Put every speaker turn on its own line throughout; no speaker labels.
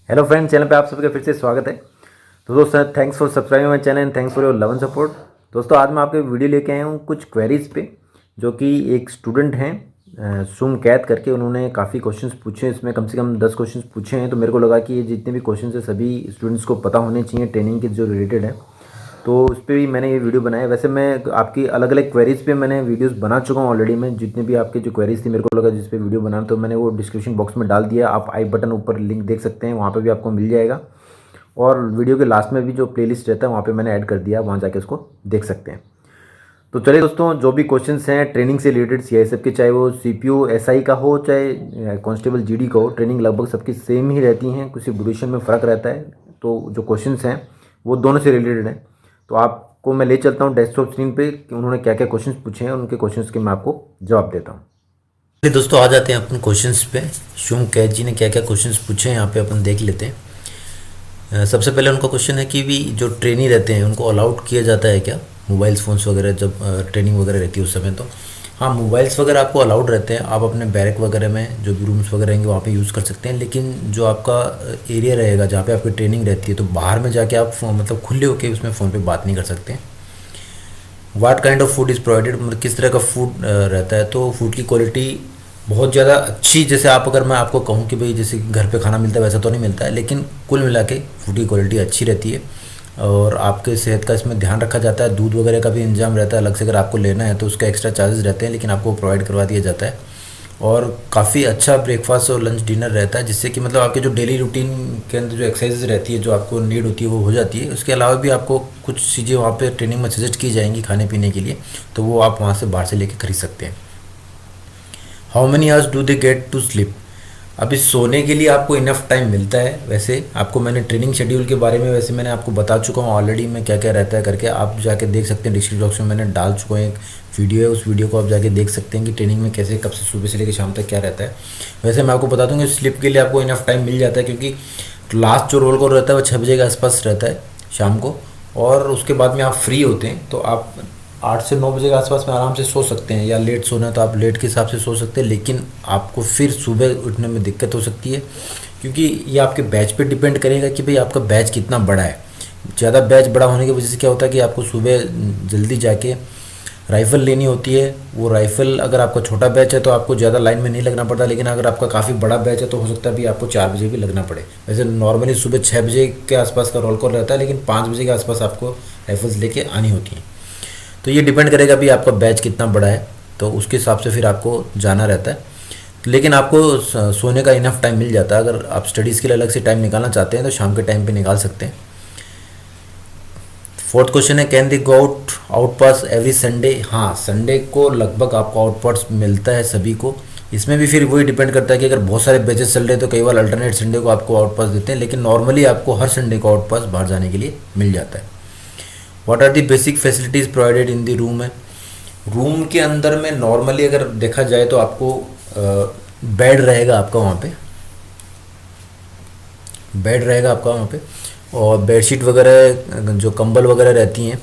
Hello friends, channel पे आप सबका फिर से स्वागत है। तो दोस्तों, thanks for subscribing my channel and thanks for your love and support. दोस्तों, आज मैं आपके वीडियो लेके आया हूँ कुछ क्वेरीज पे, जो कि एक स्टूडेंट हैं सुम कैद करके, उन्होंने काफ़ी क्वेश्चंस पूछे हैं। इसमें कम से कम 10 क्वेश्चंस पूछे हैं। तो मेरे को लगा कि ये जितने भी क्वेश्चंस हैं सभी स्टूडेंट्स को पता होने चाहिए, ट्रेनिंग के जो रिलेटेड है। तो उस पर भी मैंने ये वीडियो बनाया। वैसे मैं आपकी अलग अलग क्वेरीज़ पे मैंने वीडियोस बना चुका हूँ ऑलरेडी। मैं जितने भी आपके जो क्वेरीज़ थी, मेरे को लगा जिस पे वीडियो बनाना, तो मैंने वो डिस्क्रिप्शन बॉक्स में डाल दिया। आप आई बटन ऊपर लिंक देख सकते हैं, वहाँ पे भी आपको मिल जाएगा। और वीडियो के लास्ट में भी जो प्लेलिस्ट रहता है वहाँ पे मैंने ऐड कर दिया, वहाँ जाके उसको देख सकते हैं। तो चलिए दोस्तों, जो भी क्वेश्चंस हैं ट्रेनिंग से रिलेटेड सीआईएसएफ के, चाहे वो सीपीयू एसआई का हो चाहे कांस्टेबल जीडी का हो, ट्रेनिंग लगभग सबकी सेम ही रहती हैं, कुछ ड्यूरेशन में फ़र्क रहता है। तो जो क्वेश्चंस हैं वो दोनों से रिलेटेड हैं। तो आपको मैं ले चलता हूँ डेस्कटॉप स्क्रीन पे कि उन्होंने क्या क्या क्वेश्चन पूछे हैं, उनके क्वेश्चन के मैं आपको जवाब देता हूँ।
चलिए दोस्तों, आ जाते हैं अपन क्वेश्चंस पे। शुम कैद जी ने क्या क्या क्वेश्चंस पूछे हैं यहाँ पे अपन देख लेते हैं। सबसे पहले उनका क्वेश्चन है कि भी जो ट्रेनी रहते हैं उनको अलाउड किया जाता है क्या मोबाइल्स फ़ोन्स वगैरह जब ट्रेनिंग वगैरह रहती है उस समय। तो हाँ, मोबाइल्स वगैरह आपको अलाउड रहते हैं। आप अपने बैरक वगैरह में जो भी रूम्स वगैरह रहेंगे वहाँ पे यूज़ कर सकते हैं। लेकिन जो आपका एरिया रहेगा जहाँ पे आपकी ट्रेनिंग रहती है, तो बाहर में जाके आप मतलब खुले होकर उसमें फ़ोन पे बात नहीं कर सकते हैं। वाट kind of food is provided, मतलब किस तरह का फूड रहता है। तो फूड की क्वालिटी बहुत ज़्यादा अच्छी, जैसे आप अगर मैं आपको कहूँ कि भाई जैसे घर पे खाना मिलता है वैसा तो नहीं मिलता है, लेकिन कुल मिला के फूड की क्वालिटी अच्छी रहती है। और आपके सेहत का इसमें ध्यान रखा जाता है। दूध वगैरह का भी इंतजाम रहता है, अलग से अगर आपको लेना है तो उसका एक्स्ट्रा चार्जेस रहते हैं, लेकिन आपको प्रोवाइड करवा दिया जाता है। और काफ़ी अच्छा ब्रेकफास्ट और लंच डिनर रहता है, जिससे कि मतलब आपके जो डेली रूटीन के अंदर जो एक्सरसाइज रहती है, जो आपको नीड होती है, वो हो जाती है। उसके अलावा भी आपको कुछ चीज़ें वहाँ पे ट्रेनिंग में सजेस्ट की जाएंगी खाने पीने के लिए, तो वो आप वहाँ से बाहर से लेके खरीद सकते हैं। How many hours do they get to sleep, अभी सोने के लिए आपको इनफ टाइम मिलता है। वैसे आपको मैंने ट्रेनिंग शेड्यूल के बारे में वैसे मैंने आपको बता चुका हूँ ऑलरेडी, मैं क्या क्या रहता है करके। आप जाके देख सकते हैं, डिस्क्रिप्शन बॉक्स में मैंने डाल चुका हूँ एक वीडियो है, उस वीडियो को आप जाके देख सकते हैं कि ट्रेनिंग में कैसे कब से सुबह से लेकर शाम तक क्या रहता है। वैसे मैं आपको बता दूँ कि स्लीप के लिए आपको इनफ टाइम मिल जाता है, क्योंकि लास्ट जो रोल कॉल रहता है वो 6 बजे के आसपास रहता है शाम को। और उसके बाद में आप फ्री होते हैं, तो आप 8 से 9 बजे के आसपास में आराम से सो सकते हैं, या लेट सोना है तो आप लेट के हिसाब से सो सकते हैं। लेकिन आपको फिर सुबह उठने में दिक्कत हो सकती है, क्योंकि ये आपके बैच पे डिपेंड करेगा कि भाई आपका बैच कितना बड़ा है। ज़्यादा बैच बड़ा होने की वजह से क्या होता है कि आपको सुबह जल्दी जाके राइफ़ल लेनी होती है। वो राइफ़ल अगर आपका छोटा बैच है तो आपको ज़्यादा लाइन में नहीं लगना पड़ता, लेकिन अगर आपका काफ़ी बड़ा बैच है तो हो सकता है भी आपको 4 बजे भी लगना पड़े। वैसे नॉर्मली सुबह 6 बजे के आसपास का रोल कॉल रहता है, लेकिन 5 बजे के आसपास आपको राइफ़ल्स लेके आनी होती हैं। तो ये डिपेंड करेगा भी आपका बैच कितना बड़ा है, तो उसके हिसाब से फिर आपको जाना रहता है। लेकिन आपको सोने का इनफ टाइम मिल जाता है। अगर आप स्टडीज़ के लिए अलग से टाइम निकालना चाहते हैं तो शाम के टाइम पे निकाल सकते हैं। फोर्थ क्वेश्चन है, can they go out pass every Sunday. हाँ, संडे को लगभग आपको आउट पास मिलता है सभी को। इसमें भी फिर वही डिपेंड करता है कि अगर बहुत सारे बैचेस चल रहे हैं तो कई बार अल्टरनेट संडे को आपको आउट पास देते हैं, लेकिन नॉर्मली आपको हर संडे को आउट पास बाहर जाने के लिए मिल जाता है। What are the basic facilities provided in the room है। रूम के अंदर में नॉर्मली अगर देखा जाए तो आपको बेड रहेगा आपका वहाँ पे, बेड रहेगा आपका वहाँ पे, और बेडशीट वगैरह जो कंबल वगैरह रहती हैं,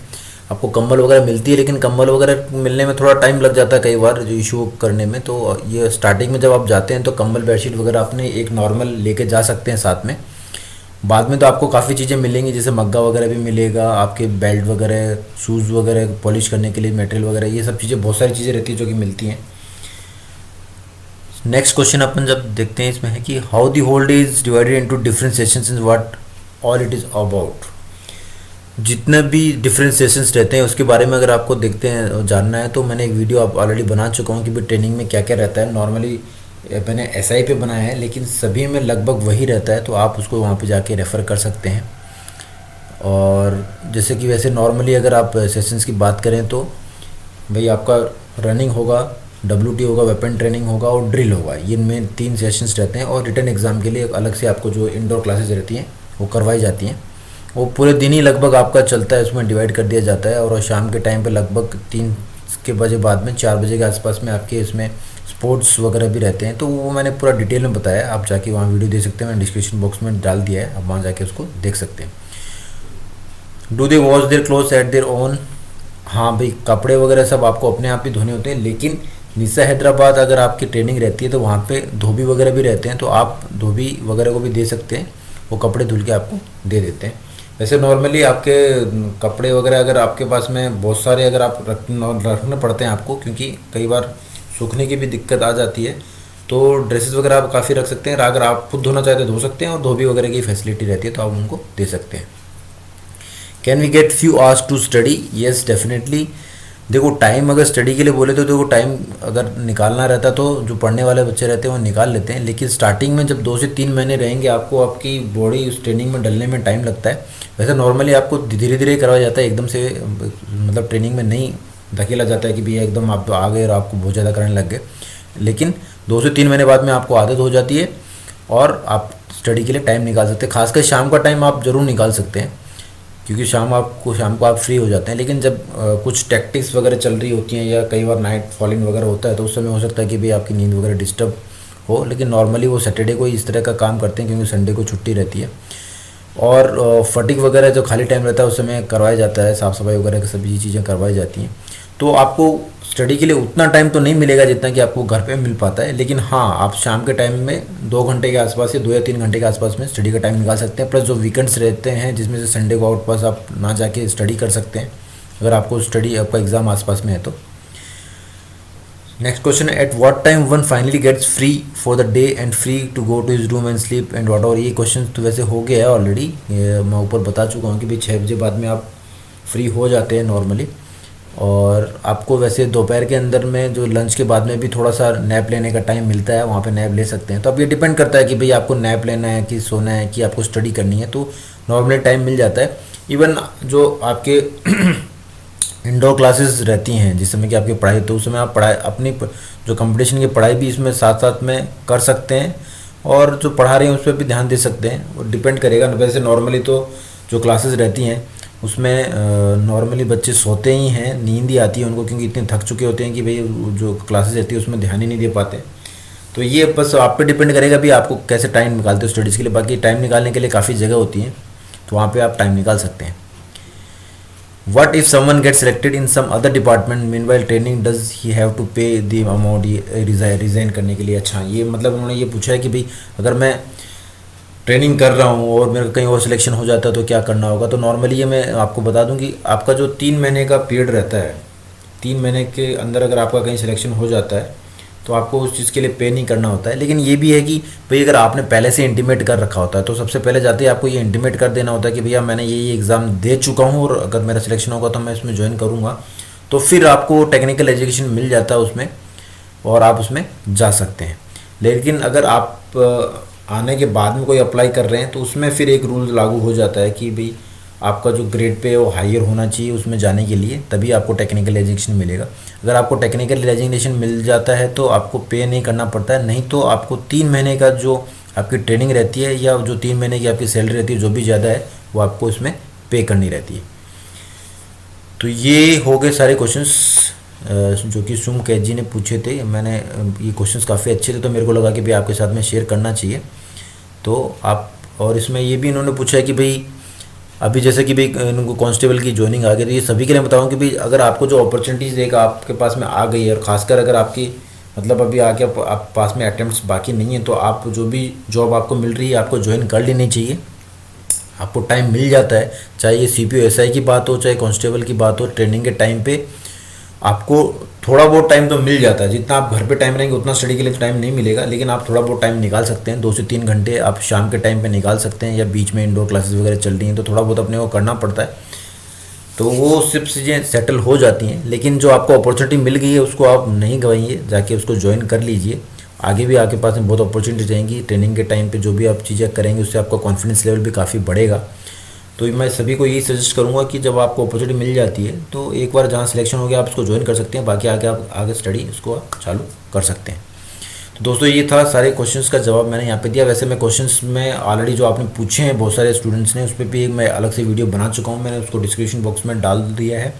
आपको कंबल वगैरह मिलती है। लेकिन कंबल वगैरह मिलने में थोड़ा टाइम लग जाता है कई बार जो इशू करने में। तो ये स्टार्टिंग में जब आप जाते हैं तो कंबल बेडशीट वगैरह अपने एक नॉर्मल लेके जा सकते हैं साथ में। बाद में तो आपको काफ़ी चीज़ें मिलेंगी, जैसे मग्गा वगैरह भी मिलेगा, आपके बेल्ट वगैरह, शूज़ वगैरह पॉलिश करने के लिए मटेरियल वगैरह, ये सब चीज़ें, बहुत सारी चीज़ें रहती है जो कि मिलती हैं। नेक्स्ट क्वेश्चन अपन जब देखते हैं इसमें है कि how the whole day is divided into different sessions and what all it is about. जितने भी डिफरेंट सेशंस रहते हैं उसके बारे में अगर आपको देखते हैं जानना है तो मैंने एक वीडियो आप ऑलरेडी बना चुका हूँ कि भाई ट्रेनिंग में क्या क्या रहता है। नॉर्मली मैंने एसआई पे बनाया है, लेकिन सभी में लगभग वही रहता है, तो आप उसको वहाँ पे जाके रेफ़र कर सकते हैं। और जैसे कि वैसे नॉर्मली अगर आप सेशंस की बात करें तो भाई आपका रनिंग होगा, WT होगा, वेपन ट्रेनिंग होगा और ड्रिल होगा। ये इनमें 3 सेशंस रहते हैं। और रिटर्न एग्ज़ाम के लिए अलग से आपको जो इंडोर क्लासेज रहती हैं वो करवाई जाती हैं। वो पूरे दिन ही लगभग आपका चलता है, उसमें डिवाइड कर दिया जाता है। और शाम के टाइम पे लगभग 3 के बजे बाद में 4 बजे के आसपास में आपके इसमें स्पोर्ट्स वगैरह भी रहते हैं। तो वो मैंने पूरा डिटेल में बताया, आप जाके वहाँ वीडियो देख सकते हैं, मैंने डिस्क्रिप्शन बॉक्स में डाल दिया है, आप वहाँ जाके उसको देख सकते हैं। Do they wash their clothes eight their own. हाँ भाई, कपड़े वगैरह सब आपको अपने आप ही धोने होते हैं, लेकिन निसा हैदराबाद अगर आपकी ट्रेनिंग रहती है तो वहाँ पे धोबी वगैरह भी रहते हैं, तो आप धोबी वगैरह को भी दे सकते हैं। वो कपड़े धुल के आपको दे देते हैं। वैसे नॉर्मली आपके कपड़े वगैरह अगर आपके पास में बहुत सारे अगर आप रखने पड़ते हैं आपको, क्योंकि कई बार सूखने की भी दिक्कत आ जाती है, तो ड्रेसेस वगैरह आप काफ़ी रख सकते हैं। अगर आप खुद धोना चाहते हैं धो सकते हैं, और धोबी वगैरह की फैसिलिटी रहती है तो आप उनको दे सकते हैं। Can we get few hours to study? Yes definitely. देखो टाइम अगर स्टडी के लिए बोले तो देखो टाइम अगर निकालना रहता तो जो पढ़ने वाले बच्चे रहते हैं वो निकाल लेते हैं, लेकिन स्टार्टिंग में जब 2 से 3 महीने रहेंगे आपको आपकी बॉडी उस ट्रेनिंग में डलने में टाइम लगता है। वैसे नॉर्मली आपको धीरे धीरे करवाया जाता है, एकदम से मतलब ट्रेनिंग में नहीं धकेला जाता है कि भैया एकदम आप आ गए और आपको बहुत ज़्यादा करने लग गए, लेकिन 2 से 3 महीने बाद में आपको आदत हो जाती है और आप स्टडी के लिए टाइम निकाल सकते हैं। खासकर शाम का टाइम आप ज़रूर निकाल सकते हैं, क्योंकि शाम को आप फ्री हो जाते हैं। लेकिन जब कुछ टैक्टिक्स वगैरह चल रही होती हैं या कई बार नाइट फॉलिंग वगैरह होता है तो उस समय हो सकता है कि भाई आपकी नींद वगैरह डिस्टर्ब हो, लेकिन नॉर्मली वो सैटरडे को ही इस तरह का काम करते हैं क्योंकि संडे को छुट्टी रहती है। और फटिक वगैरह जो खाली टाइम रहता है उस समय करवाया जाता है, साफ़ सफाई वगैरह की सभी चीज़ें करवाई जाती हैं। तो आपको स्टडी के लिए उतना टाइम तो नहीं मिलेगा जितना कि आपको घर पे मिल पाता है, लेकिन हाँ आप शाम के टाइम में 2 घंटे के आसपास या 2 या 3 घंटे के आसपास में स्टडी का टाइम निकाल सकते हैं। प्लस जो वीकेंड्स रहते हैं जिसमें से संडे को आउटपास आप ना जाके स्टडी कर सकते हैं अगर आपको स्टडी आपका एग्ज़ाम आसपास में है तो। Next question, at what time one finally gets free for the day and free to go to his room and sleep and whatever. ये क्वेश्चन तो वैसे हो गया है ऑलरेडी, मैं ऊपर बता चुका हूँ कि भाई 6 बजे बाद में आप फ्री हो जाते हैं नॉर्मली, और आपको वैसे दोपहर के अंदर में जो लंच के बाद में भी थोड़ा सा नैप लेने का टाइम मिलता है, वहाँ पे नैप ले सकते हैं। तो अब ये डिपेंड करता है कि भाई आपको नैप लेना है कि सोना है कि आपको स्टडी करनी है, तो नॉर्मली टाइम मिल जाता है। इवन जो आपके इंडोर क्लासेस रहती हैं जिस समय कि आपकी पढ़ाई, तो उस समय आप पढ़ाई अपनी जो कंपटीशन की पढ़ाई भी इसमें साथ साथ में कर सकते हैं, और जो पढ़ा रहे हैं उस पर भी ध्यान दे सकते हैं। वो डिपेंड करेगा। वैसे नॉर्मली तो जो क्लासेस रहती हैं उसमें नॉर्मली बच्चे सोते ही हैं, नींद ही आती है उनको, क्योंकि इतने थक चुके होते हैं कि भाई जो क्लासेस रहती है उसमें ध्यान ही नहीं दे पाते। तो ये बस आप पे डिपेंड करेगा भी आपको कैसे टाइम निकालते हो स्टडीज़ के लिए। बाकी टाइम निकालने के लिए काफ़ी जगह होती है, तो वहाँ पे आप टाइम निकाल सकते हैं। What if someone gets selected in some other department meanwhile training, does he have to pay the amount ये रिज़ाइन करने के लिए? अच्छा, ये मतलब उन्होंने ये पूछा है कि भाई अगर मैं ट्रेनिंग कर रहा हूँ और मेरा कहीं और सिलेक्शन हो जाता है तो क्या करना होगा। तो नॉर्मली ये मैं आपको बता दूं कि आपका जो 3 महीने का पीरियड रहता है, 3 महीने के अंदर अगर आपका कहीं सिलेक्शन हो जाता है तो आपको उस चीज़ के लिए पे नहीं करना होता है। लेकिन ये भी है कि भाई अगर आपने पहले से इंटीमेट कर रखा होता है तो सबसे पहले जाते ही आपको ये इंटीमेट कर देना होता है कि भैया मैंने ये एग्ज़ाम दे चुका हूँ और अगर मेरा सिलेक्शन होगा तो मैं इसमें ज्वाइन करूँगा। तो फिर आपको टेक्निकल एजुकेशन मिल जाता है उसमें और आप उसमें जा सकते हैं। लेकिन अगर आप आने के बाद में कोई अप्लाई कर रहे हैं तो उसमें फिर एक रूल लागू हो जाता है कि भाई आपका जो ग्रेड पे है वो हायर होना चाहिए उसमें जाने के लिए, तभी आपको टेक्निकल एजुकेशन मिलेगा। अगर आपको टेक्निकल एजुकेशन मिल जाता है तो आपको पे नहीं करना पड़ता है, नहीं तो आपको 3 महीने का जो आपकी ट्रेनिंग रहती है या जो 3 महीने की आपकी सैलरी रहती है जो भी ज़्यादा है वो आपको इसमें पे करनी रहती है। तो ये हो गए सारे क्वेश्चंस जो कि सुम कैद जी ने पूछे थे। मैंने ये क्वेश्चंस काफ़ी अच्छे थे तो मेरे को लगा कि भाई आपके साथ में शेयर करना चाहिए। तो आप, और इसमें ये भी इन्होंने पूछा है कि भाई अभी जैसे कि भाई इनको कांस्टेबल की ज्वाइनिंग आ गई, तो ये सभी के लिए बताऊँ कि भाई अगर आपको जो अपॉर्चुनिटीज़ एक आपके पास में आ गई है और ख़ासकर अगर आपकी मतलब अभी आके आप पास में अटेम्प्ट्स बाकी नहीं है तो आप जो भी जॉब आपको मिल रही है आपको ज्वाइन कर लेनी चाहिए। आपको टाइम मिल जाता है, चाहे ये CPO SI की बात हो चाहे कांस्टेबल की बात हो, ट्रेनिंग के टाइम पे आपको थोड़ा बहुत टाइम तो मिल जाता है। जितना आप घर पे टाइम रहेंगे उतना स्टडी के लिए टाइम नहीं मिलेगा, लेकिन आप थोड़ा बहुत टाइम निकाल सकते हैं। 2 से 3 घंटे आप शाम के टाइम पे निकाल सकते हैं, या बीच में इंडोर क्लासेस वगैरह चल रही हैं तो थोड़ा बहुत अपने को करना पड़ता है, तो वो सिर्फ चीज़ें सेटल हो जाती हैं। लेकिन जो आपको अपॉर्चुनिटी मिल गई है उसको आप नहीं गवाइए, जाके उसको ज्वाइन कर लीजिए। आगे भी आपके पास में बहुत अपॉर्चुनिटी रहेंगी। ट्रेनिंग के टाइम पे जो भी आप चीज़ें करेंगे उससे आपका कॉन्फिडेंस लेवल भी काफ़ी बढ़ेगा। तो मैं सभी को यही सजेस्ट करूंगा कि जब आपको अपॉर्चुनिटी मिल जाती है तो एक बार जहाँ सिलेक्शन हो गया आप उसको ज्वाइन कर सकते हैं, बाकी आगे आप आगे स्टडी उसको आप चालू कर सकते हैं। तो दोस्तों ये था सारे क्वेश्चंस का जवाब मैंने यहाँ पे दिया। वैसे मैं क्वेश्चंस में ऑलरेडी जो आपने पूछे हैं बहुत सारे स्टूडेंट्स ने, उस पर भी मैं अलग से वीडियो बना चुका हूँ। मैंने उसको डिस्क्रिप्शन बॉक्स में डाल दिया है,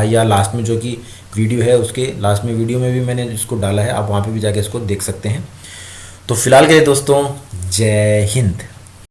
या लास्ट में जो कि वीडियो है उसके लास्ट में वीडियो में भी मैंने इसको डाला है, आप वहाँ पर भी जाके इसको देख सकते हैं। तो फिलहाल के लिए दोस्तों जय हिंद।